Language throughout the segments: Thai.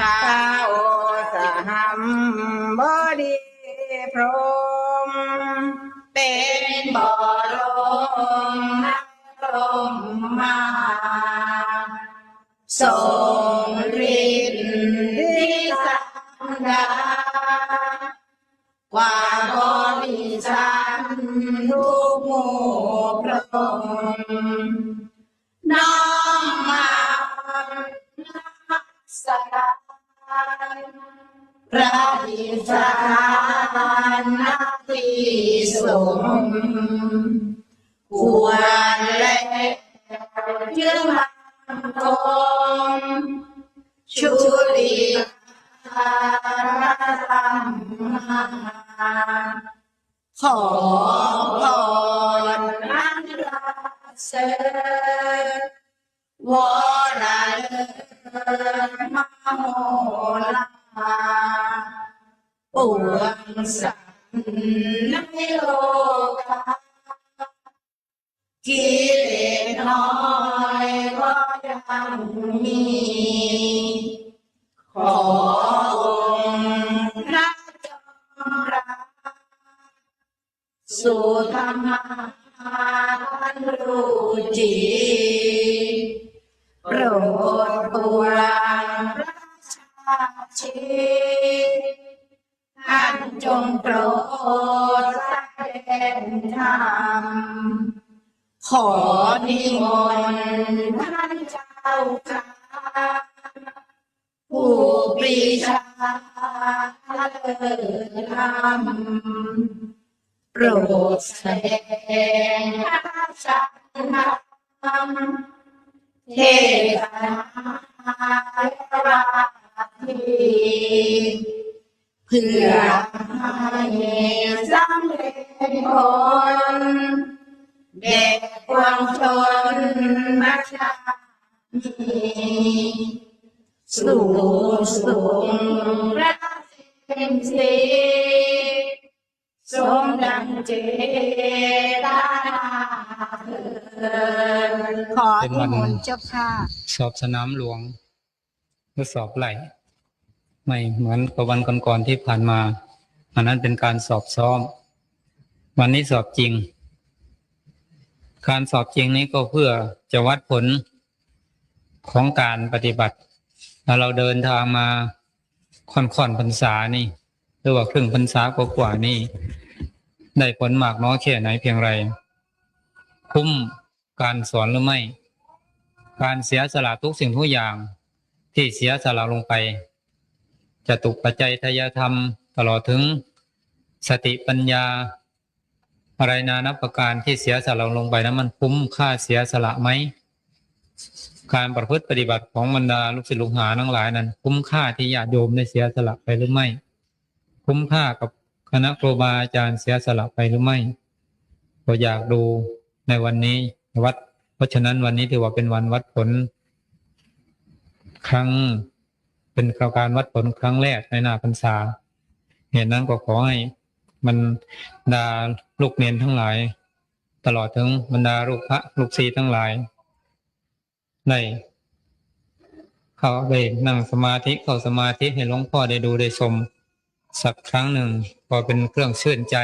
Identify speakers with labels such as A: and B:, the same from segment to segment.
A: ท้าวสหัมบดีพรหมเป็นบรมพรหมมาทรงฤทธิสันดากว่าบริชันทุกหมู่พรหมน้อมมานักสการพระอิศานนักที่สมควรและยืนคงชุติธรรมขอพรอันรักเสริญวรเลิศมโหฬารปวงสัตว์ในโลกากิเลสน้อยก็ยังมีขอองค์พระจอมรักสุธรรมท่านรู้จิตโปรดปรานประชาชิตท่านจงโปรดแสดงธรรมขอนิมนต์ท่านเจ้าค่ะผู้ปรีชาเลิศธรรมโปรดแสดงพระสัทธรรมเทศนาและราทีเพื่อให้สำเร็จผลแด่ปวงชนประชาชนสู่สุขพระเต็มสีสมดังเจตนาเถิดขอนิมนต์เจ้าค่ะ
B: สอบสนามหลวงหรือสอบไหลไม่เหมือนกับวันก่อนๆที่ผ่านมาอันนั้นเป็นการสอบซ้อมวันนี้สอบจริงการสอบจริงนี้ก็เพื่อจะวัดผลของการปฏิบัติถ้าเราเดินทางมาค่อนพรรษานี่หรือว่าครึ่งพรรษากว่านี่ได้ผลมากน้อยแค่ไหนเพียงไรคุ้มการสอนหรือไม่การเสียสละทุกสิ่งทุกอย่างที่เสียสละลงไปจะตุปัจจัยทายธรรมตลอดถึงสติปัญญาอะไรนานับประการที่เสียสละลงไปนั้นมันคุ้มค่าเสียสละไหมการประพฤติปฏิบัติของบรรดาลูกศิษย์ลูกหาทั้งหลายนั้นคุ้มค่าที่ญาติโยมได้เสียสละไปหรือไม่คุ้มค่ากับคณะครูบาอาจารย์เสียสละไปหรือไม่ก็อยากดูในวันนี้วัดเพราะฉะนั้นวันนี้ถือว่าเป็นวันวัดผลเป็นการวัดผลครั้งแรกในหน้าพรรษาเหตุนั้นก็ขอให้บรรดาลูกเนนทั้งหลายตลอดถึงบรรดาลูกพระลูกศิษย์ทั้งหลายได้เข้าไปนั่งสมาธิเข้าสมาธิให้หลวงพ่อได้ดูได้ชมสักครั้งหนึ่งพอเป็นเครื่องชื่นใจ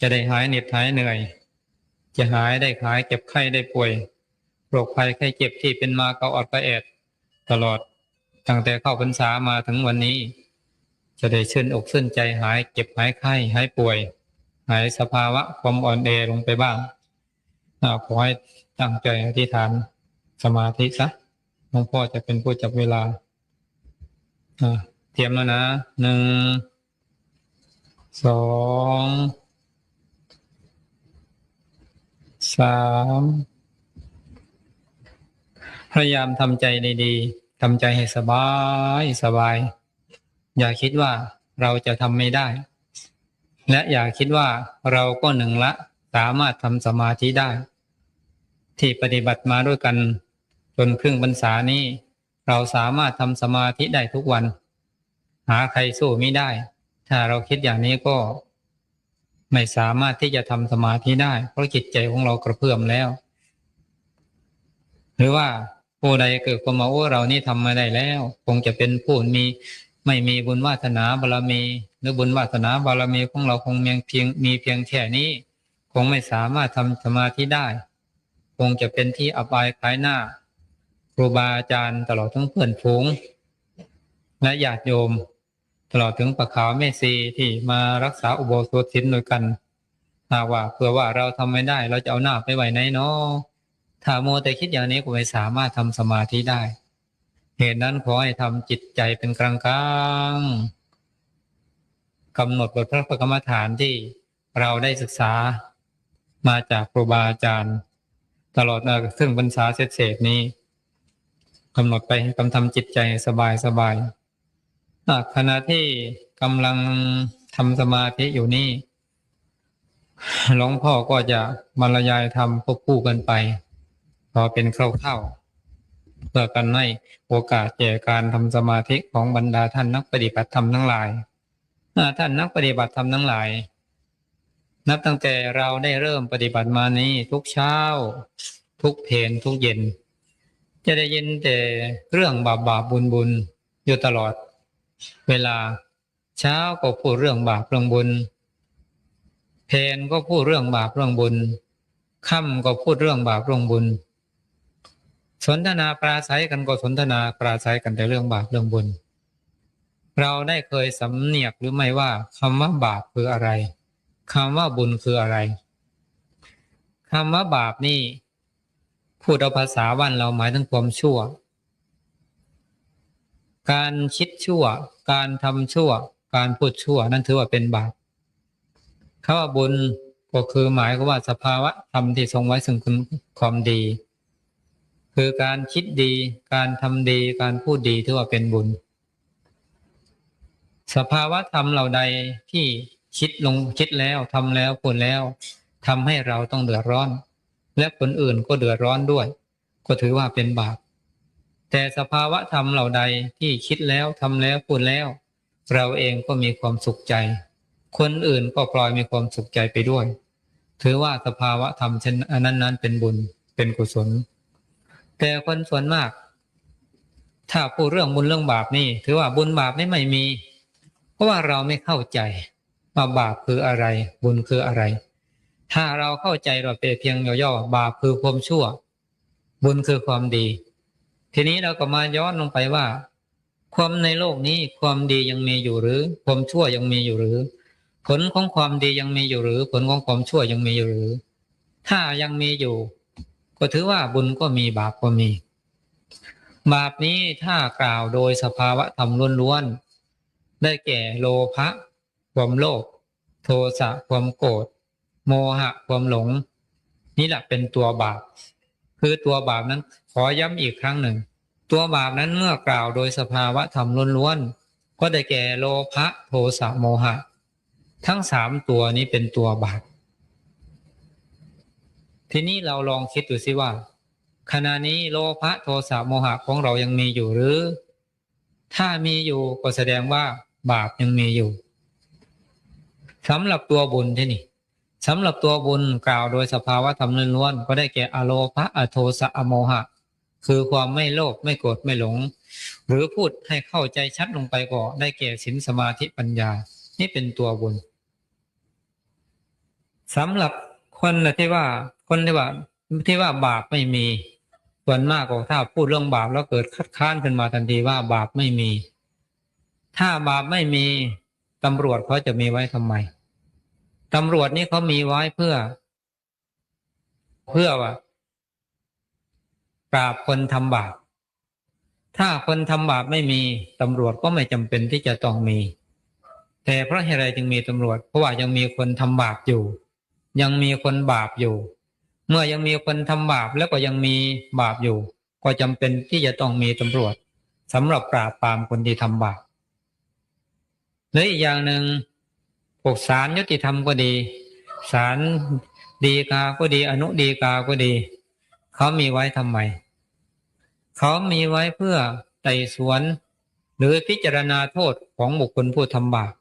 B: จะได้หายเหน็ดหายเหนื่อยจะหายได้หายเจ็บไข้ได้ป่วยโรคภัยไข้เจ็บที่เป็นมาเกาอดกระแอดตลอดตั้งแต่เข้าพรรษามาถึงวันนี้จะได้ชื่นอกชื่นใจหายเจ็บหายไข้หายป่วยหายสภาวะความอ่อนแอลงไปบ้างขอให้ตั้งใจอธิษฐานสมาธิซะหลวงพ่อจะเป็นผู้จับเวลาเตรียมแล้วนะ1 2 3พยายามทำใจดีๆทำใจให้สบายอย่าคิดว่าเราจะทำไม่ได้และอย่าคิดว่าเราก็หนึ่งละสามารถทำสมาธิได้ที่ปฏิบัติมาด้วยกันจนครึ่งพรรษานี้เราสามารถทำสมาธิได้ทุกวันหาใครสู้ไม่ได้ถ้าเราคิดอย่างนี้ก็ไม่สามารถที่จะทำสมาธิได้เพราะจิตใจของเรากระเพื่อมแล้วหรือว่า ผู้ใดเกิดความมาโอ้เรานี่ทำมาได้แล้วคงจะเป็นผู้มีไม่มีบุญวาสนาบารมีหรือบุญวาสนาบารมีของเราคงมีเพียงแค่นี้คงไม่สามารถทำสมาธิได้คงจะเป็นที่อับอายขายหน้าครูบาอาจารย์ตลอดทั้งเพื่อนฝูงและญาติโยมตลอดถึงปะขาวแม่ชีที่มารักษาอุโบสถศีลด้วยกันหากว่าเผื่อว่าเราทำไม่ได้เราจะเอาหน้าไปไว้ไหนเนาะถ้าโมแต่คิดอย่างนี้ก็ไม่สามารถทำสมาธิได้เหตุนั้นขอให้ทำจิตใจเป็นกลางๆกำหนดบทพระกรรมฐานที่เราได้ศึกษามาจากครูบาอาจารย์ตลอดซึ่งพรรษาเศษนี้กำหนดไปให้ทำจิตใจสบายขณะที่กำลังทำสมาธิอยู่นี่หลวงพ่อก็จะบรรยายธรรมควบคู่กันไปพอเป็นคร่าวๆเพื่อกันให้โอกาสแก่การทำสมาธิของบรรดาท่านนักปฏิบัติธรรมทั้งหลายท่านนักปฏิบัติธรรมทั้งหลายนับตั้งแต่เราได้เริ่มปฏิบัติมานี้ทุกเช้าทุกเพลทุกเย็นจะได้ยินแต่เรื่องบาปบุญอยู่ตลอดเวลาเช้าก็พูดเรื่องบาปเรื่องบุญเพลก็พูดเรื่องบาปเรื่องบุญค่ำก็พูดเรื่องบาปเรื่องบุญสนทนาปราศัยกันก็สนทนาปราศัยกันแต่เรื่องบาปเรื่องบุญเราได้เคยสำเนียกหรือไม่ว่าคำว่าบาปคืออะไรคำว่าบุญคืออะไรคำว่าบาปนี่พูดเอาภาษาบ้านเราหมายถึงความชั่วการคิดชั่วการทำชั่วการพูดชั่วนั่นถือว่าเป็นบาปคำว่าบุญก็คือหมายว่าสภาวะธรรมที่ทรงไว้ซึ่งความดีคือการคิดดีการทำดีการพูดดีถือว่าเป็นบุญสภาวะธรรมเหล่าใดที่คิดแล้วทำแล้วพูดแล้วทำให้เราต้องเดือดร้อนและคนอื่นก็เดือดร้อนด้วยก็ถือว่าเป็นบาปแต่สภาวะธรรมเหล่าใดที่คิดแล้วทำแล้วพูดแล้วเราเองก็มีความสุขใจคนอื่นก็พลอยมีความสุขใจไปด้วยถือว่าสภาวะธรรมเช่นนั้นเป็นบุญเป็นกุศลแต่คนส่วนมากถ้าพูดเรื่องบุญเรื่องบาปนี่ถือว่าบุญบาปนี่ไม่มีเพราะว่าเราไม่เข้าใจว่าบาปคืออะไรบุญคืออะไรถ้าเราเข้าใจเราเพียงย่อๆบาปคือความชั่วบุญคือความดีทีนี้เราก็มาย้อนลงไปว่าความในโลกนี้ความดียังมีอยู่หรือความชั่วยังมีอยู่หรือผลของความดียังมีอยู่หรือผลของความชั่วยังมีอยู่หรือถ้ายังมีอยู่ก็ถือว่าบุญก็มีบาปก็มีบาปนี้ถ้ากล่าวโดยสภาวะธรรมล้วนๆได้แก่โลภะความโลภโทสะความโกรธโมหะความหลงนี่แหละเป็นตัวบาปคือตัวบาปนั้นขอย้ำอีกครั้งหนึ่งตัวบาปนั้นเมื่อกล่าวโดยสภาวะธรรมล้วนๆก็ได้แก่โลภะโทสะโมหะทั้งสามตัวนี้เป็นตัวบาปทีนี้เราลองคิดดูสิว่าขณะนี้โลภะโทสะโมหะของเรายังมีอยู่หรือถ้ามีอยู่ก็แสดงว่าบาปยังมีอยู่สำหรับตัวบุญที่นี่สำหรับตัวบุญกล่าวโดยสภาวะธรรมล้วนๆก็ได้แก่อโลภะอโทสะอโมหะคือความไม่โลภไม่โกรธไม่หลงหรือพูดให้เข้าใจชัดลงไปก็ได้แก่ศีลสมาธิปัญญานี่เป็นตัวบุญสำหรับคนที่ว่าบาปไม่มีส่วนมากก็ถ้าพูดเรื่องบาปแล้วเกิดคัดค้านขึ้นมาทันทีว่าบาปไม่มีถ้าบาปไม่มีตำรวจเขาจะมีไว้ทำไมตำรวจนี่เขามีไว้เพื่อว่าปราบคนทำบาปถ้าคนทำบาปไม่มีตำรวจก็ไม่จำเป็นที่จะต้องมีแต่เพราะเหตุใดจึงมีตำรวจเพราะว่ายังมีคนทำบาปอยู่ยังมีคนบาปอยู่เมื่อยังมีคนทำบาปแล้วก็ยังมีบาปอยู่ก็จำเป็นที่จะต้องมีตำรวจสำหรับปราบปรามคนที่ทำบาปและอีกอย่างหนึ่งพวกศาลยุติธรรมก็ดีศาลฎีกาก็ดีอนุฎีกาก็ดีเขามีไว้ทำไมเขามีไว้เพื่อไต่สวนหรือพิจารณาโทษของบุคคลผู้ทำบาป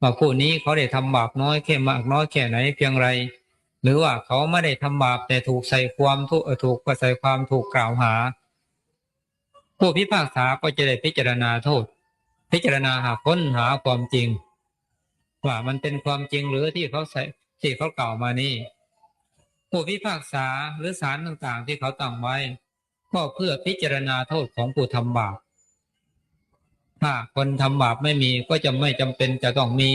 B: ว่าผู้นี้เขาได้ทำบาปน้อยแค่มากน้อยแค่ไหนเพียงไรหรือว่าเขาไม่ได้ทำบาปแต่ถูกใส่ความถูกกล่าวหา ผู้พิพากษาก็จะได้พิจารณาโทษพิจารณาหาค้นหาความจริงว่ามันเป็นความจริงหรือที่เขากล่าวมานี่ผู้พิพากษาหรือศาลต่างๆที่เขาตั้งไว้ก็เพื่อพิจารณาโทษของผู้ทำบาปถ้าคนทำบาปไม่มีก็จะไม่จำเป็นจะต้องมี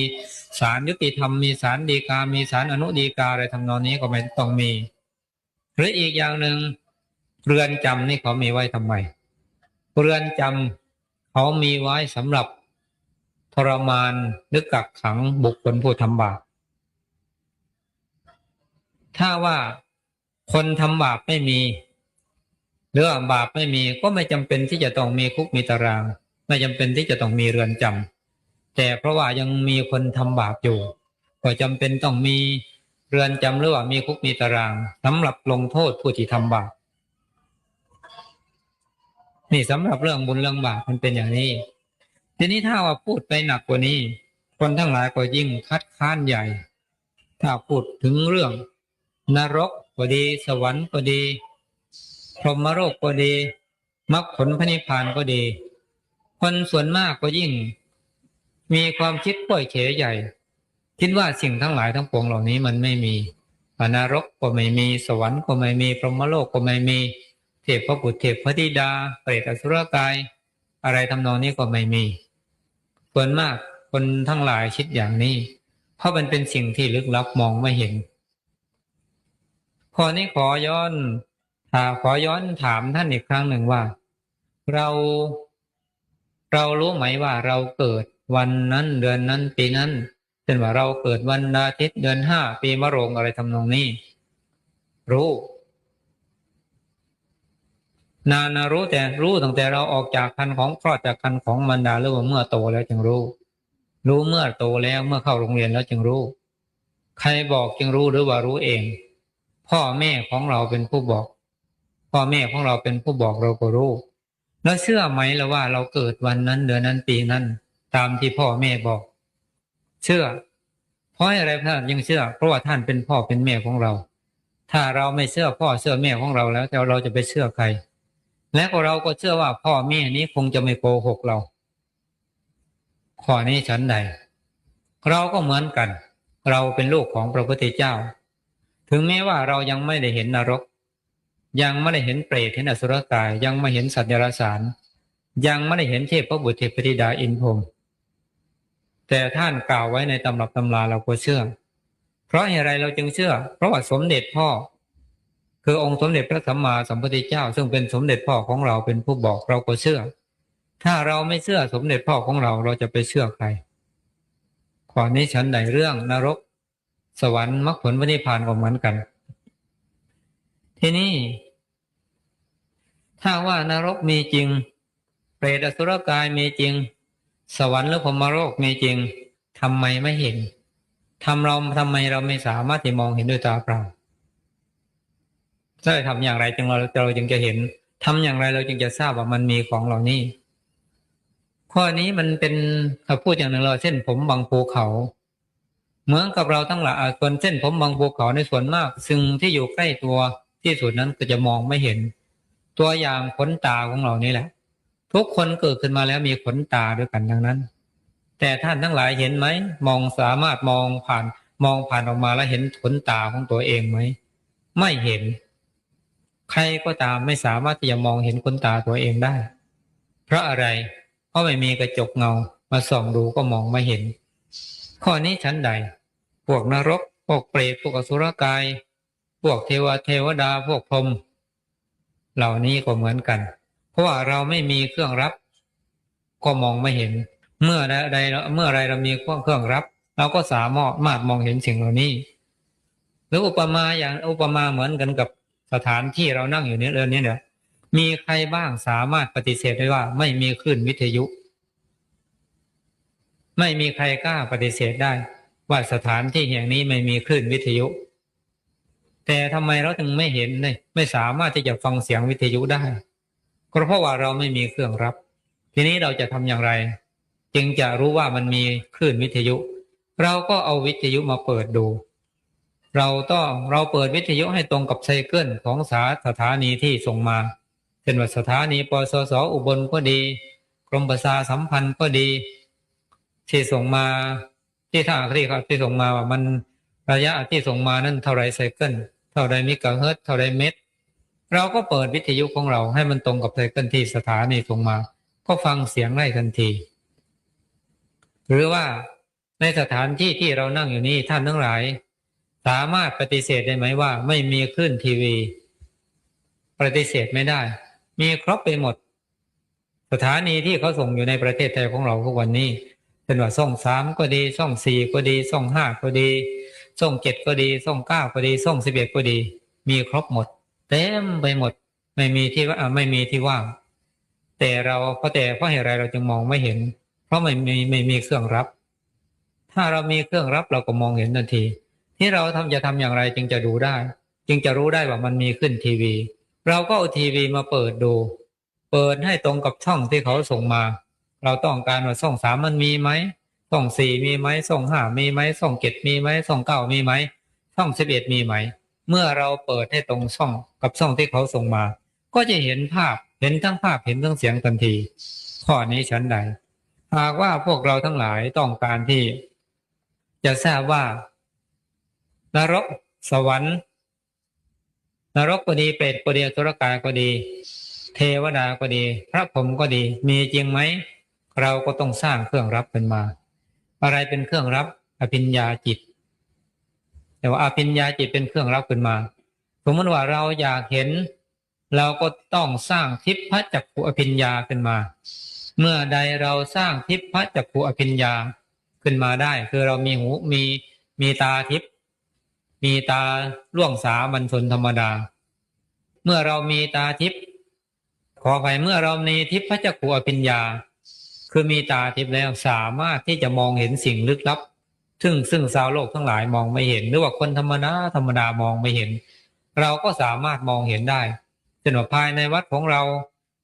B: ศาลยุติธรรมมีศาลฎีกามีศาลอนุฎีกาอะไรทำนองนี้ก็ไม่ต้องมีหรืออีกอย่างหนึ่งเรือนจำนี่เขามีไว้ทำไมเรือนจำเขามีไว้สำหรับทรมานหรือกักขังบุคคลผู้ทำบาปถ้าว่าคนทำบาปไม่มีหรือบาปไม่มีก็ไม่จำเป็นที่จะต้องมีคุกมีตารางไม่จำเป็นที่จะต้องมีเรือนจำแต่เพราะว่ายังมีคนทำบาปอยู่ก็จำเป็นต้องมีเรือนจำหรือว่ามีคุกมีตารางสำหรับลงโทษผู้ที่ทำบาปนี่สำหรับเรื่องบุญเรื่องบาปมันเป็นอย่างนี้ทีนี้ถ้าว่าพูดไปหนักกว่านี้คนทั้งหลายก็ยิ่งคัดค้านใหญ่ถ้าพูดถึงเรื่องนรกก็ดีสวรรค์ก็ดีพรหมโลกก็ดีมรรคผลพระนิพพานก็ดีคนส่วนมากก็ยิ่งมีความคิดป่วยเฉยใหญ่คิดว่าสิ่งทั้งหลายทั้งปวงเหล่านี้มันไม่มีนรกก็ไม่มีสวรรค์ก็ไม่มีพรหมโลกก็ไม่มีเทพบุตรเทพธิดาเปรตอสุรกายอะไรทำนองนี้ก็ไม่มีส่วนมากคนทั้งหลายคิดอย่างนี้เพราะมันเป็นสิ่งที่ลึกลับมองไม่เห็นข้อนี้ขอย้อนถามท่านอีกครั้งหนึ่งว่าเรารู้ไหมว่าเราเกิดวันนั้นเดือนนั้นปีนั้นเช่นว่าเราเกิดวันอาทิตย์เดือน5ปีมะโรงอะไรทำนองนี้รู้นานนะรู้แต่รู้ตั้งแต่เราออกจากครรภ์ของคลอดจากครรภ์ของมารดาหรือว่าเมื่อโตแล้วจึงรู้เมื่อโตแล้วเมื่อเข้าโรงเรียนแล้วจึงรู้ใครบอกจึงรู้หรือว่ารู้เองพ่อแม่ของเราเป็นผู้บอกพ่อแม่ของเราเป็นผู้บอกเราก็รู้แล้วเชื่อไหมล่ะว่าเราเกิดวันนั้นเดือนนั้นปีนั้นตามที่พ่อแม่บอกเชื่อเพราะอะไรท่านยังเชื่อเพราะว่าท่านเป็นพ่อเป็นแม่ของเราถ้าเราไม่เชื่อพ่อเชื่อแม่ของเราแล้วแต่เราจะไปเชื่อใครและเราก็เชื่อว่าพ่อแม่นี้คงจะไม่โกหกเราข้อนี้ฉันใดเราก็เหมือนกันเราเป็นลูกของพระพุทธเจ้าถึงแม้ว่าเรายังไม่ได้เห็นนรกยังไม่ได้เห็นเปรตเห็นอสุรกายยังไม่เห็นสัตว์เดรัจฉานยังไม่ได้เห็นเทพบุตรเทพธิดาอินพรหมแต่ท่านกล่าวไว้ในตำรับตำราเราก็เชื่อเพราะอะไรเราจึงเชื่อเพราะว่าสมเด็จพ่อคือองค์สมเด็จพระสัมมาสัมพุทธเจ้าซึ่งเป็นสมเด็จพ่อของเราเป็นผู้บอกเราก็เชื่อถ้าเราไม่เชื่อสมเด็จพ่อของเราเราจะไปเชื่อใครข้อนี้ฉันใดเรื่องนรกสวรรค์มรรคผลพระนิพพานก็เหมือนกันทีนี้ถ้าว่านรกมีจริงเปรตอสุรกายมีจริงสวรรค์หรือพรหมโลกมีจริงทำไมไม่เห็นทำไมเราไม่สามารถที่มองเห็นด้วยตาเปล่าจะทำอย่างไรจึงเราจึงจะเห็นทำอย่างไรเราจึงจะทราบว่ามันมีของเหล่านี้ข้อนี้มันเป็นพูดอย่างหนึ่งเราเส้นผมบางภูเขาเหมือนกับเราทั้งหลายส่วนเส้นผมบางภูเขาในส่วนมากสิ่งที่อยู่ใกล้ตัวที่สุดนั้นก็จะมองไม่เห็นตัวอย่างขนตาของเรานี่แหละทุกคนเกิดขึ้นมาแล้วมีขนตาด้วยกันทั้งนั้นแต่ท่านทั้งหลายเห็นไหมสามารถมองผ่านออกมาแล้วเห็นขนตาของตัวเองไหมไม่เห็นใครก็ตามไม่สามารถที่จะมองเห็นขนตาตัวเองได้เพราะอะไรเพราะไม่มีกระจกเงามาส่องดูก็มองไม่เห็นข้อนี้ชั้นใดพวกนรกพวกเปรตพวกอสุรกายพวกเทวดาพวกพรหมเหล่านี้ก็เหมือนกันเพราะว่าเราไม่มีเครื่องรับก็มองไม่เห็นเมื่อไรเรามีเครื่องรับเราก็สามารถมองเห็นสิ่งเหล่านี้หรืออุปมาเหมือนกันกับสถานที่เรานั่งอยู่นี้เรื่องนี้เนี่ยมีใครบ้างสามารถปฏิเสธได้ว่าไม่มีคลื่นวิทยุไม่มีใครกล้าปฏิเสธได้ว่าสถานที่แห่งนี้ไม่มีคลื่นวิทยุแต่ทำไมเราถึงไม่เห็นเลยไม่สามารถที่จะฟังเสียงวิทยุได้ก็เพราะว่าเราไม่มีเครื่องรับทีนี้เราจะทำอย่างไรจึงจะรู้ว่ามันมีคลื่นวิทยุเราก็เอาวิทยุมาเปิดดูเราเปิดวิทยุให้ตรงกับไซเคิลของสถานีที่ส่งมาไซ ช่นว่าสถานีปสสอุบลก็ดีกรมประชาสัมพันธ์ก็ดีที่ส่งมาที่ทางที่เขาที่ส่งมาว่ามันระยะที่ส่งมานั้นเท่าไรไซเคิลเท่าไรเมกะเฮิรตซ์เท่าไรเมตรเราก็เปิดวิทยุของเราให้มันตรงกับไซเคิลที่สถานีส่งมาก็ฟังเสียงได้ทันทีหรือว่าในสถานที่ที่เรานั่งอยู่นี้ท่านทั้งหลายสามารถปฏิเสธได้ไหมว่าไม่มีคลื่นทีวีปฏิเสธไม่ได้มีครบไปหมดสถานีที่เขาส่งอยู่ในประเทศไทยของเราทุกวันนี้เป็นว่าช่อง3ก็ดีช่อง4ก็ดีช่อง5ก็ดีช่อง7ก็ดีช่อง9ก็ดีช่อง11ก็ดีมีครบหมดเต็มไปหมดไม่มีที่ว่างแต่เราเพราะเหตุไรเราจึงมองไม่เห็นเพราะไม่มีเครื่องรับถ้าเรามีเครื่องรับเราก็มองเห็นทันทีที่เราจะทำอย่างไรจึงจะดูได้จึงจะรู้ได้ว่ามันมีขึ้นทีวีเราก็เอาทีวีมาเปิดดูเปิดให้ตรงกับช่องที่เขาส่งมาเราต้องการว่าช่อง3มันมีไหมช่อง4มีไหมช่อง5มีไหมช่อง7มีไหมช่อง9มีไหมช่อง11มีไหมเมื่อเราเปิดให้ตรงช่องกับช่องที่เขาส่งมาก็จะเห็นภาพเห็นทั้งภาพเห็นทั้งเสียงทันทีข้อนี้ฉันใดหากว่าพวกเราทั้งหลายต้องการที่จะทราบว่านรกสวรรค์นรกก็ดีเปรตก็ดีอสุรกายก็ดีเทวดาก็ดีพระพรหมก็ดีมีจริงไหมเราก็ต้องสร้างเครื่องรับขึ้นมาอะไรเป็นเครื่องรับอภิญญาจิตแต่ว่าอภิญญาจิตเป็นเครื่องรับขึ้นมาสมมติว่าเราอยากเห็นเราก็ต้องสร้างทิพยจักขุอภิญญาขึ้นมาเมื่อใดเราสร้างทิพยจักขุอภิญญาขึ้นมาได้คือเรามีหูมีตาทิพย์มีตาล่วงสามัญชนธรรมดาเมื่อเรามีตาทิพย์ขอไปเมื่อเรามีทิพยจักขุอภิญญาคือมีตาทิพย์แล้วสามารถที่จะมองเห็นสิ่งลึกลับซึ่งชาวโลกทั้งหลายมองไม่เห็นหรือว่าคนธรรมดามองไม่เห็นเราก็สามารถมองเห็นได้เช่นว่าภายในวัดของเรา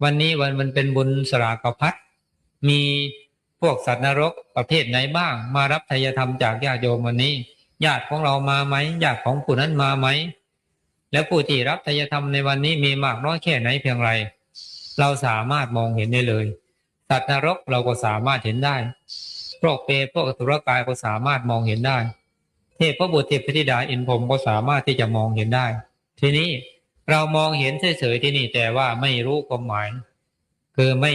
B: วันนี้มันเป็นบุญสรากภัตมีพวกสัตว์นรกประเภทไหนบ้างมารับทายธรรมจากญาติโยมวันนี้ญาติของเรามาไหมญาติของผู้นั้นมาไหมแล้วผู้ที่รับทายธรรมในวันนี้มีมากน้อยแค่ไหนเพียงไรเราสามารถมองเห็นได้เลยสัตว์นรกเราก็สามารถเห็นได้พวกเปรตพวกอสุรกายก็สามารถมองเห็นได้เทพบุตรเทพธิดาอินพรหมก็สามารถที่จะมองเห็นได้ทีนี้เรามองเห็นเฉยๆที่นี่แต่ว่าไม่รู้ความหมายคือไม่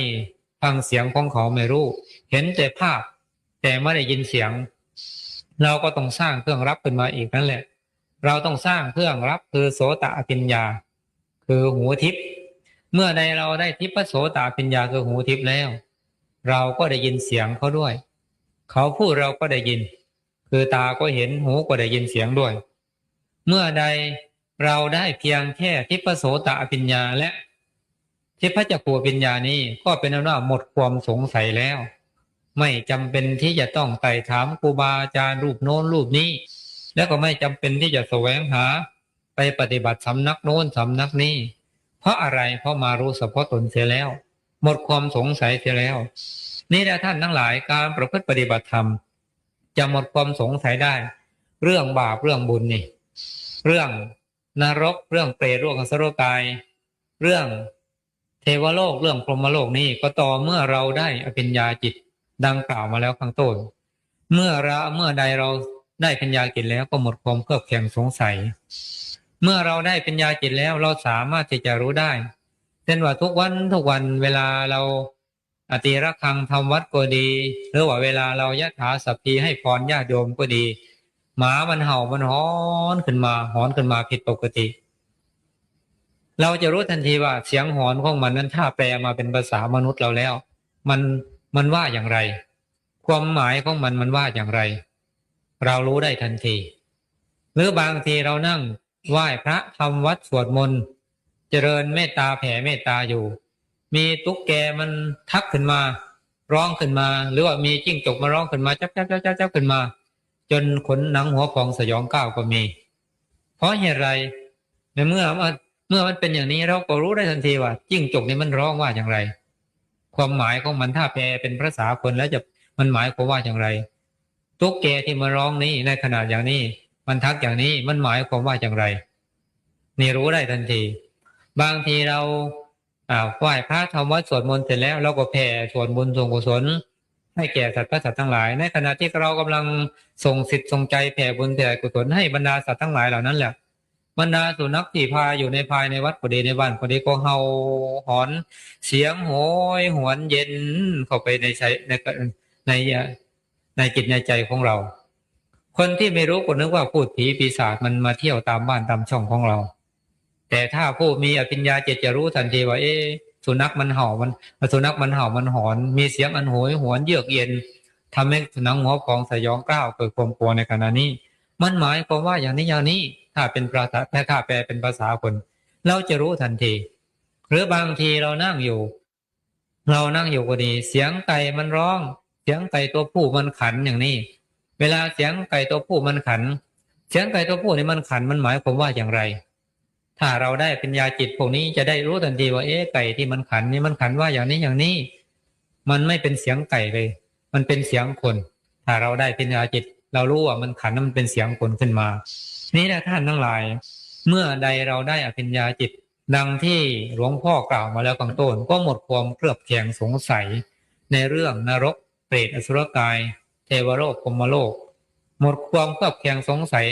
B: ฟังเสียงของเขาไม่รู้เห็นแต่ภาพแต่ไม่ได้ยินเสียงเราก็ต้องสร้างเครื่องรับขึ้นมาอีกนั่นแหละเราต้องสร้างเครื่องรับคือโสตอภิญญาคือหูทิพย์เมื่อใดเราได้ทิพย์โสตอภิญญาคือหูทิพย์แล้วเราก็ได้ยินเสียงเขาด้วยเขาพูดเราก็ได้ยินคือตาก็เห็นหูก็ได้ยินเสียงด้วยเมื่อใดเราได้เพียงแค่ทิพย์โสตอภิญญาและทิพยจักขุอภิญญานี้ก็เป็นอันว่าหมดความสงสัยแล้วไม่จำเป็นที่จะต้องไต่ถามครูบาอาจารย์รูปโน้นรูปนี้แล้วก็ไม่จำเป็นที่จะแสวงหาไปปฏิบัติสำนักโน้นสำนักนี้เพราะอะไรเพราะมารู้เฉพาะตนเสียแล้วหมดความสงสัยเสียแล้วนี่แหละท่านทั้งหลายการประพฤติปฏิบัติธรรมจะหมดความสงสัยได้เรื่องบาปเรื่องบุญนี่เรื่องนรกเรื่องเปรตเรื่องอสุรกายเรื่องเทวโลกเรื่องพรหมโลกนี่ก็ต่อเมื่อเราได้อภิญญาจิตดังกล่าวมาแล้วข้างต้นเมื่อใดเราได้ปัญญาจิตแล้วก็หมดความเครือบแคลงสงสัยเมื่อเราได้ปัญญาจิตแล้วเราสามารถที่จะรู้ได้เช่นว่าทุกวันเวลาเราอติระฆังทำวัดก็ดีหรือว่าเวลาเรายะถาสัพพีให้พรญาติโยมก็ดีหมามันเห่ามันหอนขึ้นมาผิดปกติเราจะรู้ทันทีว่าเสียงหอนของมันนั้นถ้าแปลมาเป็นภาษามนุษย์เราแล้วมันว่าอย่างไรความหมายของมันว่าอย่างไรเรารู้ได้ทันทีหรือบางทีเรานั่งไหว้พระทำวัดสวดมนต์เจริญเมตตาแผ่เมตตาอยู่มีตุ๊กแกมันทักขึ้นมาร้องขึ้นมาหรือว่ามีจิ้งจกมาร้องขึ้นมาจับขึ้นมาจนขนหนังหัวพองสยองก้าวก็มีเพราะเหตุไรในเมื่อมันเป็นอย่างนี้เราก็รู้ได้ทันทีว่าจิ้งจกนี่มันร้องว่าอย่างไรความหมายของมันถ้าแปลเป็นภาษาคนแล้วจะมันหมายความว่าอย่างไรตุ๊กแกที่มาร้องนี้ในขนาดอย่างนี้มันทักอย่างนี้มันหมายความว่าอย่างไรนี่รู้ได้ทันทีบางทีเรา ไหว้พระทำวัดสวดมนต์เสร็จแล้วเราก็แผ่ส่วนบุญส่วนกุศลให้แก่สัตว์ทั้งหลายในขณะที่เรากำลังส่งสิทธิ์ส่งใจแผ่บุญแผ่กุศลให้บรรดาสัตว์ทั้งหลายเหล่านั้นแหละบรรดาสุนัขที่พาอยู่ในภายในวัดก็ดีในบ้านก็ดีก็เห่าหอนเสียงโหยหวนเย็นเข้าไปในในจิตในใจของเราคนที่ไม่รู้ก็นึกว่าพูดผีปีศาจมันมาเที่ยวตามบ้านตามช่องของเราแต่ถ้าผู้มีอภิญญาจิตจะรู้ทันทีว่าสุนัขมันเห่ามันหอนมีเสียงอันโหยหวนเยือกเย็นทำให้สุนัขหัวพองสยองกล้าวเกิดความกลัวในขณะนี้มันหมายความว่าอย่างนี้ถ้าเป็นภาษาถ้าแปลเป็นภาษาคนเราจะรู้ทันทีหรือบางทีเรานั่งอยู่ก็ดีเสียงไก่มันร้องเสียงไก่ตัวผู้มันขันอย่างนี้เวลาเสียงไก่ตัวผู้มันขันเสียงไก่ตัวผู้นี่มันขันมันหมายความว่าอย่างไรถ้าเราได้ปัญญาจิตพวกนี้จะได้รู้ทันทีว่าไก่ที่มันขันนี่มันขันว่าอย่างนี้มันไม่เป็นเสียงไก่เลยมันเป็นเสียงคนถ้าเราได้ปัญญาจิตเรารู้ว่ามันขันมันเป็นเสียงคนขึ้นมานี่แหละท่านทั้งหลายเมื่อใดเราได้อภิญญาจิตดังที่หลวงพ่อกล่าวมาแล้วข้างต้นก็หมดความเคลือบแคลงสงสัยในเรื่องนรกเปรตอสุรกายเทวโลกพรหมโลกหมดความเคลือบแคลงสงสัย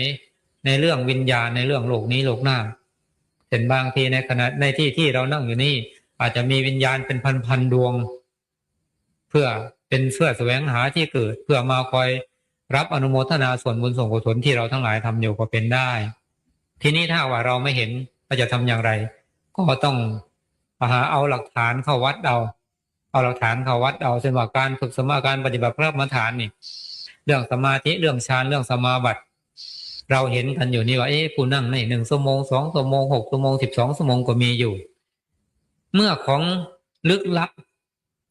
B: ในเรื่องวิญญาณในเรื่องโลกนี้โลกหน้าเห็นบางทีในขณะในที่เรานั่งอยู่นี่อาจจะมีวิญญาณเป็นพันดวงเพื่อแสวงหาที่เกิดเพื่อมาคอยรับอนุโมทนาส่วนบุญส่วนกุศลที่เราทั้งหลายทำอยู่ก็เป็นได้ทีนี้ถ้าว่าเราไม่เห็นเราจะทำอย่างไรก็ต้องเอาหลักฐานเข้าวัดเอาหลักฐานเข้าวัดเช่นว่าการฝึกสมาการปฏิบัติพระกรรมฐานนี่เรื่องสมาธิเรื่องฌานเรื่องสมาบัติเราเห็นกันอยู่นี่ว่าผู้นั่งใน1 ชั่วโมง2 ชั่วโมง6 ชั่วโมง12 ชั่วโมงก็มีอยู่เมื่อของลึกลับ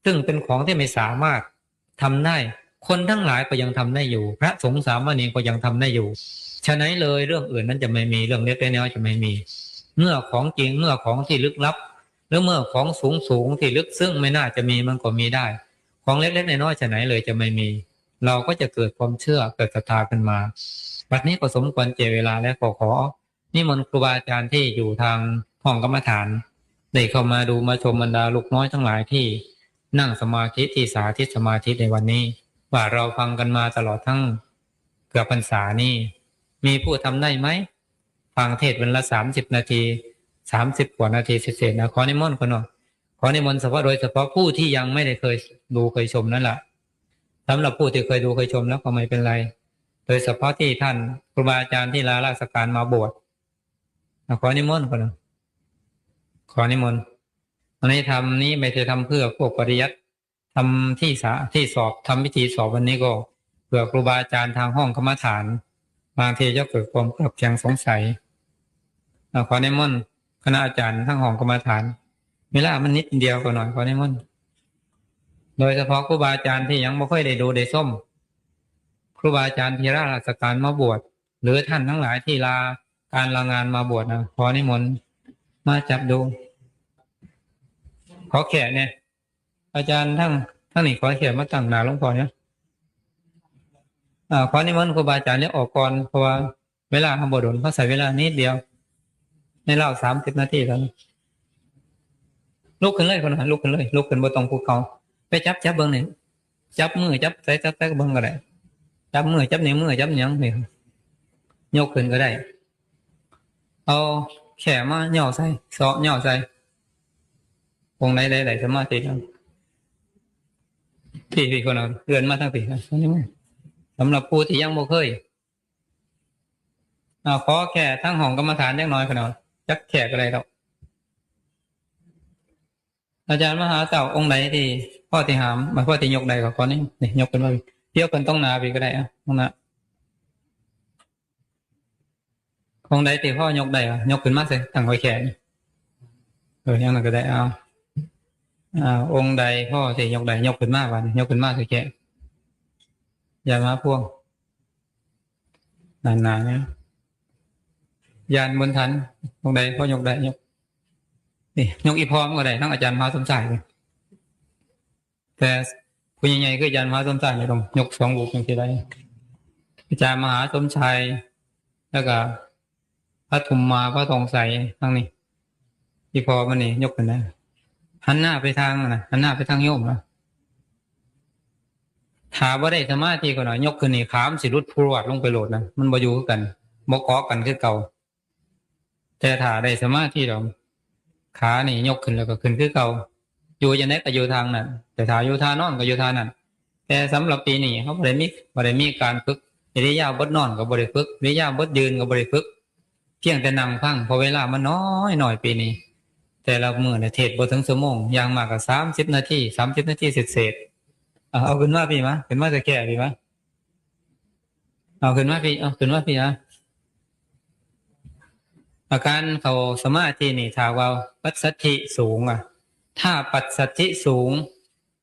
B: ซึ่งเป็นของที่ไม่สามารถทำได้คนทั้งหลายก็ยังทำได้อยู่พระสงฆ์สามเณรก็ยังทำได้อยู่ฉะนั้นเลยเรื่องอื่นนั้นจะไม่มีเรื่องเล็กน้อยจะไม่มีเมื่อของจริงเมื่อของที่ลึกลับหรือเมื่อของสูงที่ลึกซึ่งไม่น่าจะมีมันก็มีได้ของเล็กๆน้อยๆจะไหนเลยจะไม่มีเราก็จะเกิดความเชื่อเกิดศรัทธาขึ้นมาบัดนี้ก็สมควรเจเวลาและขอนิมนต์ครูบาอาจารย์ที่อยู่ทางห้องกรรมฐานได้เข้ามาดูมาชมบรรดาลูกน้อยทั้งหลายที่นั่งสมาธิที่สาธิตสมาธิในวันนี้ว่าเราฟังกันมาตลอดทั้งเกือบพรรษานี่มีผู้ทำได้ไหมฟังเทศน์วันละ30 นาที30 กว่านาทีเศษๆนะขอนิมนต์คนหน่อยขอนิมนต์เฉพาะโดยเฉพาะผู้ที่ยังไม่ได้เคยดูเคยชมนั่นแหละสำหรับผู้ที่เคยดูเคยชมแล้วก็ไม่เป็นไรโดยเฉพาะที่ท่านครูบาอาจารย์ที่ลาราชการมาบวชขอนิมนต์คนหน่อยขอนิมนต์อันนี้ทำนี้ไม่ใช่ทำเพื่อพวกปริยัติทำที่สอบทำพิธีสอบวันนี้ก็เพื่อครูบาอาจารย์ทางห้องกรรมฐานบางทีจะเกิดความเคลือบแคลงสงสัยขอนิมนต์คณะอาจารย์ทั้งห้องกรรมฐานเวลามันนิดเดียวก็หน่อยขอนิมนต์โดยเฉพาะครูบาอาจารย์ที่ยังไม่ค่อยได้ดูได้ส้มครูบาอาจารย์ที่ลาราชการมาบวชหรือท่านทั้งหลายที่ลางานมาบวชนะขอนิมนต์มาจับดูขอแขกเนี่ยอาจารย์ทั้งนี้ขอแขกมาตั้งหน้าหลวงพ่อเนี่ยขอนิมนต์ครูบาอาจารย์เนี่ยออกก่อนเพราะว่าเวลาทำบทเขาใส่เวลานิดเดียวในเล่า30 นาทีแล้วลุกขึ้นเลยคนนั้นลุกขึ้นเลยลุกขึ้นบนตรงภูเขาไปจับเบิ้งนี่จับมือจับใส่เบิ้งก็ได้จับมือจับนิ้วมือจับยังนี่ยกขึ้นก็ได้เอาแขนมาเหย่อใส่ซอเหย่อใส่องค์ใดสมาธิกันพี่คนนั้นเดินมาทั้งปีนี่มั้งสำหรับผู้ที่ยังบ่เคยขอแค่ทั้งห้องกรรมฐานเล็กน้อยคนนั้นจักแขกอะไรดอกอาจารย์มหาเต่าองค์ใดที่พ่อที่หามมาพ่อที่ยกใดก็ขอนี่ยกกันมาเที่ยวกันต้องนาพี่ก็ได้ต้องนาองค์ใดที่พ่อยกใดยกขึ้นมาสิตั้งไว้แขนยังนั้นก็ได้องค์ใดพ่อที่ยกใดยกขึ้นมาวันยกขึ้นมาสิแขนอย่ามาพ่วงนานๆเนี่ยยานบนทันองค์ใดพ่อยกใดยกนี่ยกอีพร้อมก็ได้ทั้งอาจารย์มหาสมศักดิ์แต่ผู้ใหญ่ๆคืออาจารย์มหาสมศักดิ์เลยต้องยก2 บุกอย่างที่ได้อาจารย์มหาสมชัยแล้วก็พระธุมมาพระทองใสทั้งนี้อีพอมันนี่ยกกันได้ หันหน้าไปทางนะหันหน้าไปทางโยมนะถ้าบ่ได้สมาธิก็หน่อยยกขึ้นนี่ขามสิรุดพรวดลงไปโหลดนะมันบ่อยู่คือกันบ่เกาะกันคือเก่าแต่ถ้าได้สมาธิเราขานี่ยกขึ้นแล้วก็ขึ้นคือเก่าอยู่จังได๋ก็อยู่ทางนั้นแต่ถ้าอยู่ท่านอนก็อยู่ท่านั้นแต่สำหรับปีนี้เขาบ่ได้มีการฝึกอิริยาบถนอนก็บ่ได้ฝึกอิริยาบถยืนก็บ่ได้ฝึกเพียงแต่นั่งฟังเพราะเวลามันน้อยหน่อยปีนี้แต่ละมื้อเนี่ยเทศน์บ่ถึงชั่วโมงอย่างมากก็30นาที30นาทีเศษๆเอาขึ้นมาพี่มาขึ้นมาจะแก้พี่มาเอาขึ้นมาพี่เอาขึ้นมาพี่นะอาการเข้าสมาธินี่ถ้าว่าปัสสัทธิสูงถ้าปัสสัทธิสูง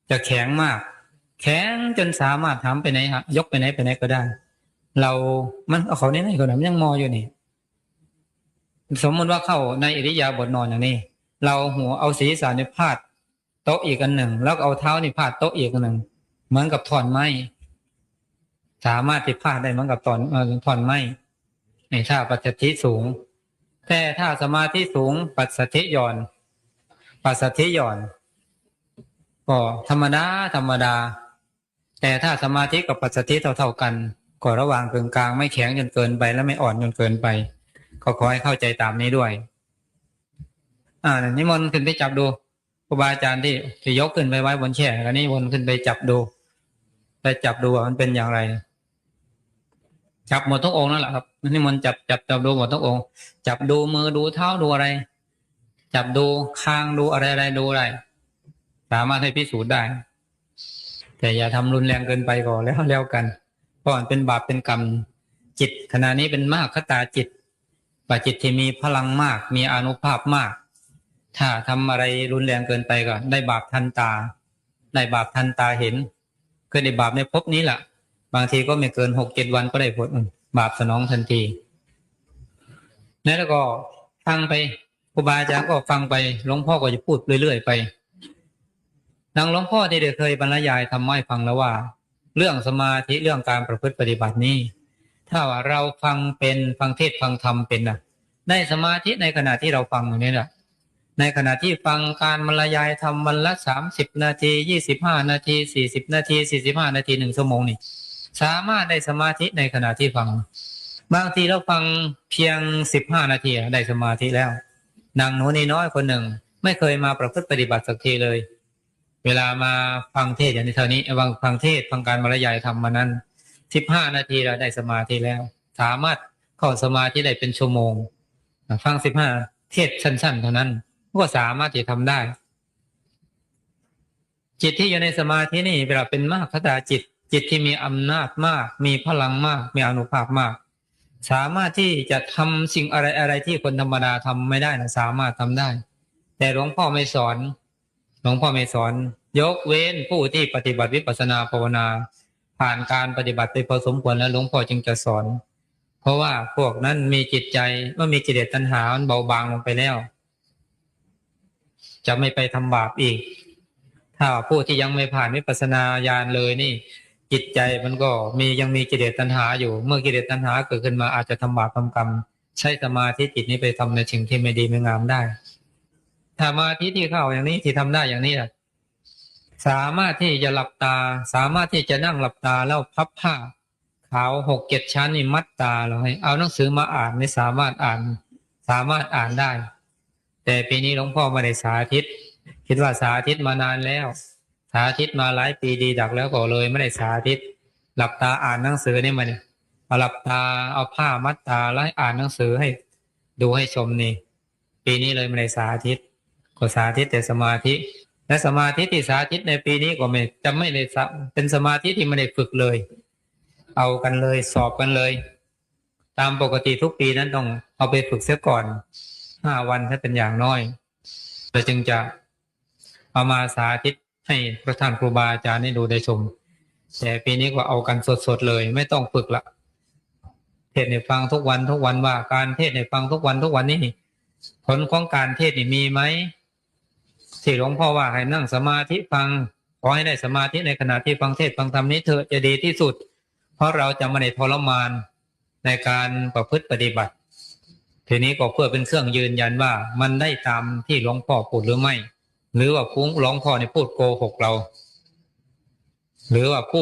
B: จะแข็งมากแข็งจนสามารถทำไปไหนฮะยกไปไหนก็ได้มันเอาเขาเนี่ยคนนั้นยังมออยู่นี่สมมติว่าเข้าในอิริยาบถนอนอย่างนี้เราหัวเอาศีรษะนี่พาดโต๊ะอีกอันหนึ่งแล้วเอาเท้านี่พาดโต๊ะอีกอันหนึ่งเหมือนกับท่อนไม้สามารถที่พาดได้เหมือนกับท่อนไม้ในท่าปัสสัทธิสูงแต่ถ้าสมาธิสูงปัสสัทธิหย่อนก็ธรรมดาแต่ถ้าสมาธิกับปัสสัทธิเท่ากันก็ระหว่างกลางไม่แข็งจนเกินไปและไม่อ่อนจนเกินไปก็ขอให้เข้าใจตามนี้ด้วยนิมนต์ขึ้นไปจับดูครูบาอาจารย์ที่ยกขึ้นไปไว้บนแช่แล้วนิมนต์ขึ้นไปจับดูว่ามันเป็นอย่างไรจับหมดทุกองค์นั่นแหละครับนิมนต์จับดูหมดทุกองค์จับดูมือดูเท้าดูอะไรจับดูคางดูอะไรดูอะไรสามารถให้พิสูจน์ได้แต่อย่าทำรุนแรงเกินไปก่อนแล้วกันเพราะมันเป็นบาปเป็นกรรมจิตขณะนี้เป็นมากคตาจิตว่าจิตที่มีพลังมากมีอานุภาพมากถ้าทำอะไรรุนแรงเกินไปก็ได้บาปทันตาเห็นเคยได้บาปในภพนี้แหละบางทีก็ไม่เกิน 6-7 วันก็ได้ผลบาปสนองทันทีแล้วก็ฟังไปครูบาอาจารย์ก็ฟังไปหลวงพ่อก็จะพูดเรื่อยๆไปดังหลวงพ่อที่ได้เคยบรรยายทำให้ฟังแล้วว่าเรื่องสมาธิเรื่องการประพฤติปฏิบัตินี้ถ้าว่าเราฟังเทศฟังธรรมเป็นได้สมาธิในขณะที่เราฟังอย่างนี้แหละในขณะที่ฟังการบรรยายธรรมวันละ30นาที25นาที40นาที45นาที1ชั่วโมงนี่สามารถได้สมาธิในขณะที่ฟังบางทีเราฟังเพียง15นาทีได้สมาธิแล้วนางหนูน้อยคนหนึ่งไม่เคยมาประพฤติปฏิบัติสักทีเลยเวลามาฟังเทศอย่างนี้เท่านี้ฟังเทศฟังการบรรยายธรรมมานั้น15นาทีเราได้สมาธิแล้วสามารถเข้าสมาธิได้เป็นชั่วโมงฟัง15เทศสั้นๆเท่านั้นก็สามารถที่ทำได้จิตที่อยู่ในสมาธินี่เวลาเป็นมากคตาจิตที่มีอำนาจมากมีพลังมากมีอานุภาพมากสามารถที่จะทำสิ่งอะไรที่คนธรรมดาทำไม่ได้นะสามารถทำได้แต่หลวงพ่อไม่สอนยกเว้นผู้ที่ปฏิบัติวิปัสสนาภาวนาผ่านการปฏิบัติไปพอสมควรแล้วหลวงพ่อจึงจะสอนเพราะว่าพวกนั้นมีจิตใจมีกิเลสตัณหามันเบาบางลงไปแล้วจะไม่ไปทำบาปอีกถ้าผู้ที่ยังไม่ผ่านวิปัสสนาญาณเลยนี่จิตใจมันก็ยังมีกิเลสตัณหาอยู่เมื่อกิเลสตัณหาเกิดขึ้นมาอาจจะทำบาปทำกรรมใช้สมาธิจิตนี้ไปทำในสิ่งที่ไม่ดีไม่งามได้สมาธิที่เข้าอย่างนี้ที่ทำได้อย่างนี้สามารถที่จะหลับตาสามารถที่จะนั่งหลับตาแล้วพับผ้าขาว6-7ชั้นนี่มัดตาเราให้เอาหนังสือมาอ่านไม่สามารถอ่านได้แต่ปีนี้หลวงพ่อไม่ได้สาธิตคิดว่าสาธิตมานานแล้วสาธิตมาหลายปีดีดักแล้วก็เลยไม่ได้สาธิตหลับตาอ่านหนังสือนี่มาเนี่ยเอาหลับตาเอาผ้ามัดตาแล้วอ่านหนังสือให้ดูให้ชมนี่ปีนี้เลยไม่ได้สาธิตก็สาธิตแต่สมาธิและสมาธิที่สาธิตในปีนี้ก็ไม่ได้เป็นสมาธิที่ไม่ได้ฝึกเลยเอากันเลยสอบกันเลยตามปกติทุกปีนั้นต้องเอาไปฝึกเสียก่อน5 วันถ้าเป็นอย่างน้อยเราจึงจะเอามาสาธิตให้พระท่านครูบาอาจารย์ได้ดูได้ชมแต่ปีนี้ก็เอากันสดๆเลยไม่ต้องฝึกละเทศน์ให้ฟังทุกวันว่าการเทศน์ให้ฟังทุกวันนี้ผลของการเทศน์นี่มีไหมที่หลวงพ่อว่าให้นั่งสมาธิฟังขอให้ได้สมาธิในขณะที่ฟังเทศน์ฟังธรรมนี้เถอะจะดีที่สุดเพราะเราจะไม่ได้ทรมานในการประพฤติปฏิบัติทีนี้ก็เพื่อเป็นเครื่องยืนยันว่ามันได้ตามที่หลวงพ่อพูดหรือไม่ หรือว่าฟุ้งหลวงพ่อเนี่ยพูดโกหกเราหรือว่าพู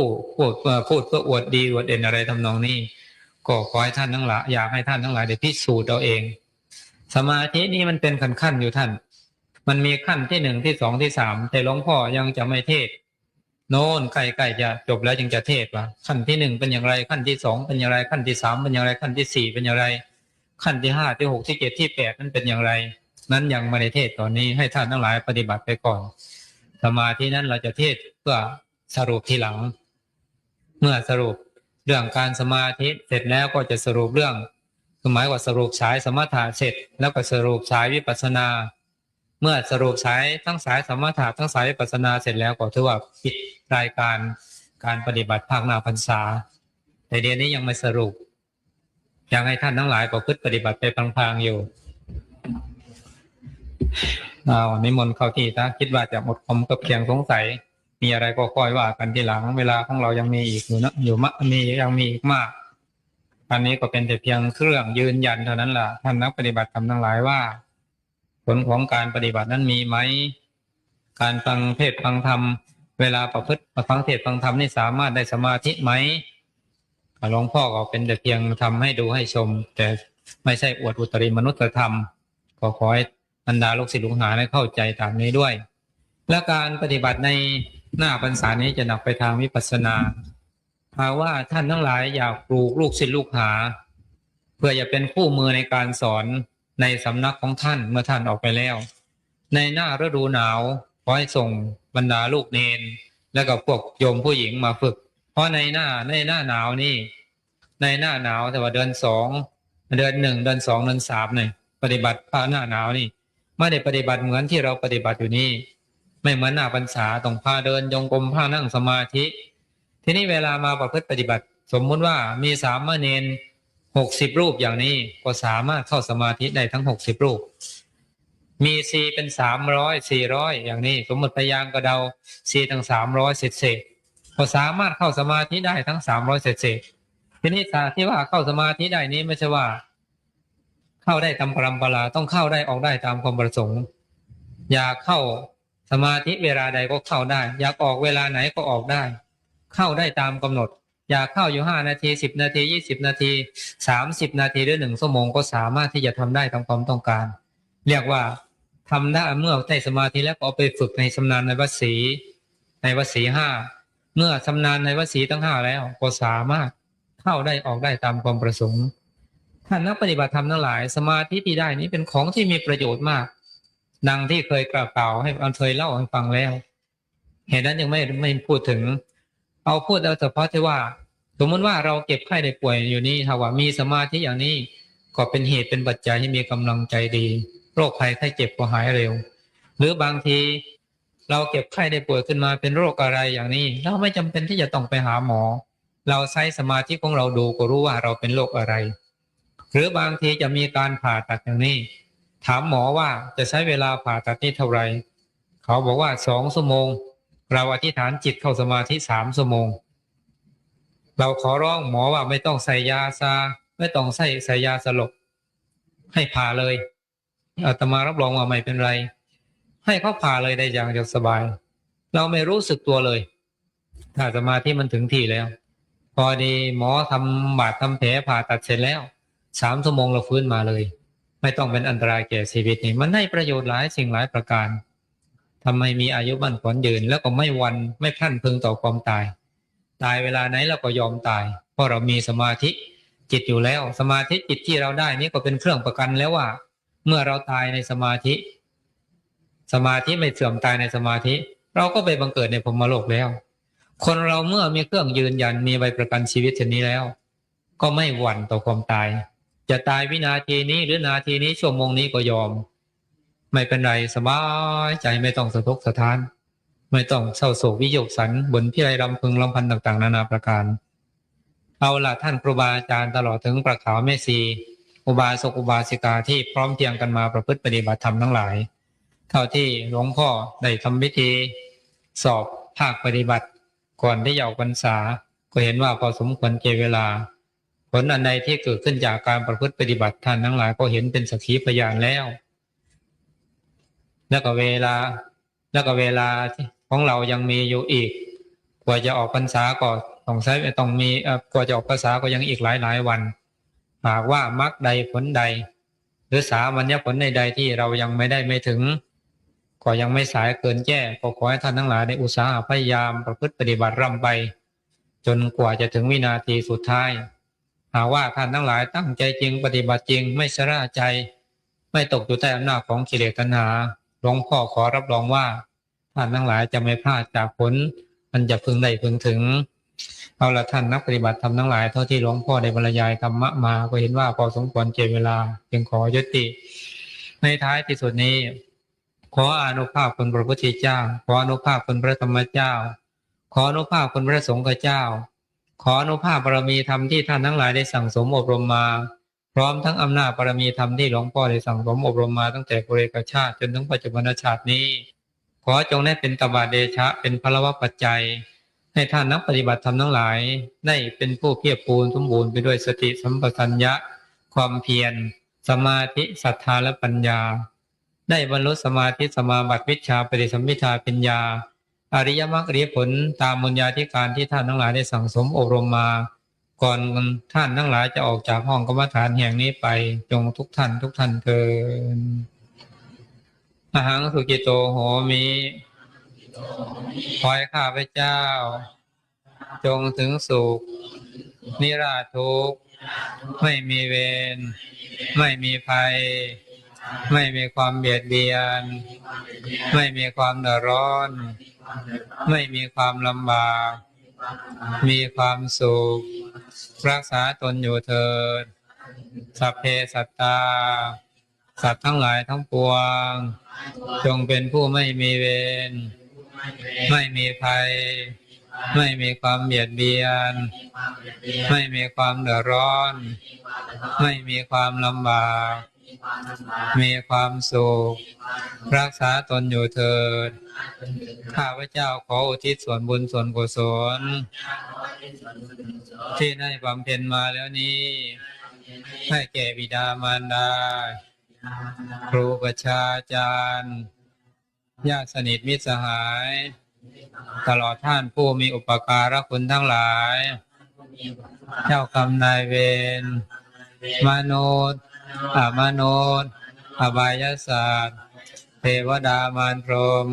B: ดเพื่ออวดดีอวดเด่นอะไรทำนองนี้ก็ขอให้ท่านทั้งหลายอยากให้ท่านทั้งหลายได้พิสูจน์เอาเองสมาธินี่มันเป็นขั้นอยู่ท่านมันมีขั้นที่หนึ่งที่สองที่สามแต่หลวงพ่อยังจะไม่เทศโน่นใกล้ๆจะจบแล้วจึงจะเทศว่าขั้นที่หนึ่งเป็นอย่างไรขั้นที่สองเป็นอย่างไรขั้นที่สามเป็นอย่างไรขั้นที่สี่เป็นอย่างไรขั้นที่ห้าที่หกที่เจ็ดที่แปดนั้นเป็นอย่างไรนั้นยังไม่ได้เทศตอนนี้ให้ท่านทั้งหลายปฏิบัติไปก่อนสมาธินั้นเราจะเทศเพื่อสรุปทีหลังเมื่อสรุปเรื่องการสมาธิเสร็จแล้วก็จะสรุปเรื่องหมายว่าสรุปสายสมถะเสร็จแล้วก็สรุปสายวิปัสสนาเมื่อสรุปสายทั้งสายสมถะทั้งสายวิปัสสนาเสร็จแล้วก็ถือว่าปิดรายการปฏิบัติภาคหน้าพรรษาแต่เดือนนี้ยังไม่สรุปยังให้ท่านทั้งหลายประพฤติปฏิบัติไปพลางๆอยู่นิมนต์เข้าที่ถ้าคิดว่าจะหมดความกับเพียงสงสัยมีอะไรก็ค่อยว่ากันทีหลังเวลาของเรายังมีอีกอยู่นะอยู่ยังมีอีกมากอันนี้ก็เป็นแต่เพียงเครื่องยืนยันเท่านั้นแหละท่านนักปฏิบัติธรรมทั้งหลายว่าผลของการปฏิบัตินั้นมีไหมการฟังเทศน์ฟังธรรมเวลาประพฤติฟังเทศน์ฟังธรรมนี่สามารถได้สมาธิไหมหลวงพ่อก็เป็นแต่เพียงทำให้ดูให้ชมแต่ไม่ใช่อวดอุตริมนุษยธรรมก็ขอให้บรรดาลูกศิษย์ลูกหาได้เข้าใจตามนี้ด้วยและการปฏิบัติในหน้าพรรษานี้จะหนักไปทางวิปัสสนาหากว่าท่านทั้งหลายอยากปลูกลูกศิษย์ลูกหาเพื่อจะเป็นคู่มือในการสอนในสำนักของท่านเมื่อท่านออกไปแล้วในหน้าฤดูหนาวขอให้ส่งบรรดาลูกเนนและกับพวกโยมผู้หญิงมาฝึกเพราะในหน้าหนาวนี่ในหน้าหนาวแต่ว่าเดือนสองเดือนหนึ่งเดือนสองเดือนสามเนี่ยปฏิบัติภาคหน้าหนาวนี่ไม่ได้ปฏิบัติเหมือนที่เราปฏิบัติอยู่นี่ไม่เหมือนหน้าพรรษาต้องพาเดินจงกรมพานั่งสมาธิทีนี้เวลามาประพฤติปฏิบัติสมมุติว่ามีสามเณร60 รูปอย่างนี้ก็สามารถเข้าสมาธิได้ทั้ง60 รูปมีซีเป็น300 400อย่างนี้สมมติพยางก็เดาซีทั้ง300เศษก็สามารถเข้าสมาธิได้ทั้ง300เศษทีนี้ที่ว่าเข้าสมาธิได้นี้ไม่ใช่ว่าเข้าได้ตามปรำปราต้องเข้าได้ออกได้ตามความประสงค์อยากเข้าสมาธิเวลาใดก็เข้าได้อยากออกเวลาไหนก็ออกได้เข้าได้ตามกำหนดอยากเข้าอยู่5 นาที10 นาที20 นาที30 นาทีหรือ1 ชั่วโมงก็สามารถที่จะทำได้ตามความต้องการเรียกว่าทำได้เมื่อได้สมาธิแล้วก็เอาไปฝึกในชำนาญในวัดศรี5เมื่อชำนาญในวัดศรีทั้ง5แล้วก็สามารถเข้าได้ออกได้ตามความประสงค์ท่านนักปฏิบัติธรรมทั้งหลายสมาธิที่ได้นี้เป็นของที่มีประโยชน์มากดังที่เคยกล่าวให้เคยเล่าให้ฟังแล้วเหตุนั้นยังไม่พูดถึงเอาพูดเอาเฉพาะที่ว่าสมมติว่าเราเก็บไข้ได้ป่วยอยู่นี่ถ้าว่ามีสมาธิอย่างนี้ก็เป็นเหตุเป็นปัจจัยให้มีกำลังใจดีโรคภัยไข้เจ็บก็หายเร็วหรือบางทีเราเก็บไข้ได้ป่วยขึ้นมาเป็นโรคอะไรอย่างนี้เราไม่จำเป็นที่จะต้องไปหาหมอเราใช้สมาธิของเราดูก็รู้ว่าเราเป็นโรคอะไรหรือบางทีจะมีการผ่าตัดอย่างนี้ถามหมอว่าจะใช้เวลาผ่าตัดนี้เท่าไหร่เขาบอกว่า2 ชั่วโมงเราอธิษฐานจิตเข้าสมาธิ3 ชั่วโมงเราขอร้องหมอว่าไม่ต้องใส่ยาซาไม่ต้องใส่ยาสลบให้ผ่าเลยอาตมารับรองว่าไม่เป็นไรให้เขาผ่าเลยได้อย่างสบายเราไม่รู้สึกตัวเลยถ้าสมาธิมันถึงที่แล้วพอดีหมอทำบาดทำแผลผ่าตัดเสร็จแล้ว3 ชั่วโมงเราฟื้นมาเลยไม่ต้องเป็นอันตรายแก่ชีวิตนี่มันให้ประโยชน์หลายสิ่งหลายประการทำให้มีอายุมั่นขวัญยืนแล้วก็ไม่พลันพรึงต่อความตายเวลาไหนเราก็ยอมตายเพราะเรามีสมาธิจิตอยู่แล้วสมาธิจิตที่เราได้นี้ก็เป็นเครื่องประกันแล้วว่าเมื่อเราตายในสมาธิไม่เสื่อมตายในสมาธิเราก็ไปบังเกิดในพรหมโลกแล้วคนเราเมื่อมีเครื่องยืนยันมีใบประกันชีวิตเช่นนี้แล้วก็ไม่หวั่นต่อความตายจะตายวินาทีนี้หรือนาทีนี้ชั่วโมงนี้ก็ยอมไม่เป็นไรสบายใจไม่ต้องสะทกสะท้านไม่ต้องเศร้าโศกวิโยคสันบนพิไรรำพึงรำพันต่างๆนานาประการเอาล่ะท่านครูบาอาจารย์ตลอดถึงประขาวแม่ชีอุบาสกอุบาสิกาที่พร้อมเพรียงกันมาประพฤติปฏิบัติธรรมทั้งหลายเท่าที่หลวงพ่อได้ทำพิธีสอบภาคปฏิบัติก่อนที่จะออกพรรษาก็เห็นว่าพอสมควรแก่เวลาผลอันใดที่เกิดขึ้นจากการประพฤติปฏิบัติท่านทั้งหลายก็เห็นเป็นสักขีพยานแล้วก็เวลา แล้วก็เวลาของเรายังมีอยู่อีกกว่าจะออกพรรษาก็ต้องมีกว่าจะออกพรรษาก็ยังอีกหลายวันหากว่ามรรคใดผลใดหรือสามัญญผลใดๆที่เรายังไม่ถึงก็ยังไม่สายเกินแก้ก็ขอให้ท่านทั้งหลายได้อุตสาหะพยายามประพฤติปฏิบัติร่ำไปจนกว่าจะถึงวินาทีสุดท้ายหากว่าท่านทั้งหลายตั้งใจจริงปฏิบัติจริงไม่ชราใจไม่ตกอยู่ใต้อำนาจของกิเลสตัณหาหลวงพ่อขอรับรองว่าท่านทั้งหลายจะไม่พลาดจากผลมันจะพึงได้พึงถึงเอาละท่านนักปฏิบัติธรรมทั้งหลายเท่าที่หลวงพ่อได้บรรยายธรรมะมาก็เห็นว่าพอสมควรเก็บเวลาจึงขอยุติในท้ายที่สุดนี้ขออานุภาพคุณพระพุทธเจ้าขออานุภาพคุณพระธรรมเจ้าขออานุภาพคุณพระสงฆ์เจ้าขออานุภาพบารมีธรรมที่ท่านทั้งหลายได้สั่งสมอบรมมาพร้อมทั้งอำนาจบารมีธรรมที่หลวงพ่อได้สั่งสมอบรมมาตั้งแต่ปุเรกชาติจนถึงปัจจุบันชาตินี้ขอจงได้เป็นตบะเดชะเป็นพลวะปัจจัยให้ท่านนักปฏิบัติธรรมทั้งหลายได้เป็นผู้เพียรปูนสมบูรณ์ไปด้วยสติสัมปชัญญะความเพียรสมาธิศรัทธาและปัญญาได้บรรลุสมาธิสมาบัติวิชชาปฏิสัมภิทาปัญญาอริยมรรคอริยผลตามบุญญาธิการที่ท่านทั้งหลายได้สั่งสมอบรมมาก่อนท่านทั้งหลายจะออกจากห้องกรรมฐานแห่งนี้ไปจงทุกท่านเถิดอหังสุกิโตโหมิขอให้ข้าพเจ้าจงถึงสุขนิราชทุกข์ไม่มีเวรไม่มีภัยไม่มีความเบียดเบียนไม่มีความเดือดร้อนไม่มีความลำบากมีความสุขรักษาตนอยู่เถิดสัพเพสัตตาสัตว์ทั้งหลายทั้งปวงจงเป็นผู้ไม่มีเวรไม่มีภัยไม่มีความเบียดเบียนไม่มีความเดือดร้อนไม่มีความลำบากมีความสุขรักษาตนอยู่เถิดข้าพเจ้าขออุทิศส่วนบุญส่วนกุศลที่ได้บำเพ็ญมาแล้วนี้ให้แก่บิดามารดาครูประชาจารย์ญาติสนิทมิตรสหายตลอดท่านผู้มีอุปการะคุณทั้งหลายเจ้ากรรมนายเวรมนุษย์มนุษย์อบายศาสตร์เทวดามารพรหม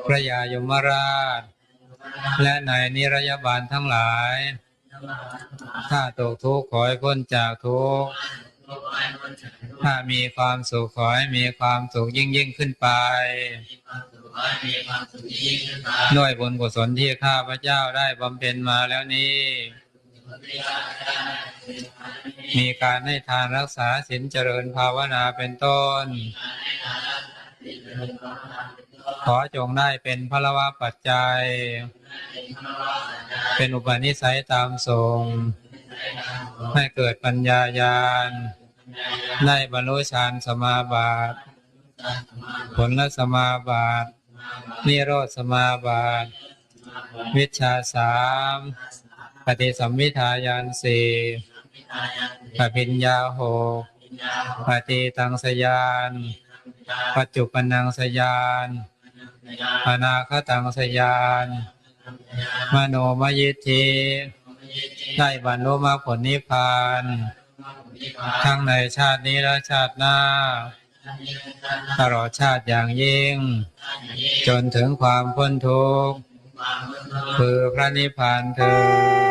B: พระยายมราชและนายนิรยบาลทั้งหลายถ้าตกทุกข์ขอให้พ้นจากทุกข์ถ้ามีความสุขขอให้มีความสุขยิ่งขึ้นไปด้วยบุญกุศลที่ข้าพเจ้าได้บำเพ็ญมาแล้วนี้มีการให้ทานรักษาศีลเจริญภาวนาเป็นต้นขอจงได้เป็นพลวะปัจจัยเป็นอุปนิสัยตามทรงให้เกิดปัญญาญาณได้บรรลุฌานสมาบัติผลสมาบัตินิโรธสมาบัติวิชชา3ปฏิสัมภิทาญาณ4ปภิญญา6ปฏิตังสยานปัจจุปนังสยานอนาคตังสยานมโนมยิทธิได้บรรลุมรรคผลนิพพานทั้งในชาตินี้และชาติหน้าตลอดชาติอย่างยิ่งจนถึงความพ้นทุกข์คือพระนิพพานเถิด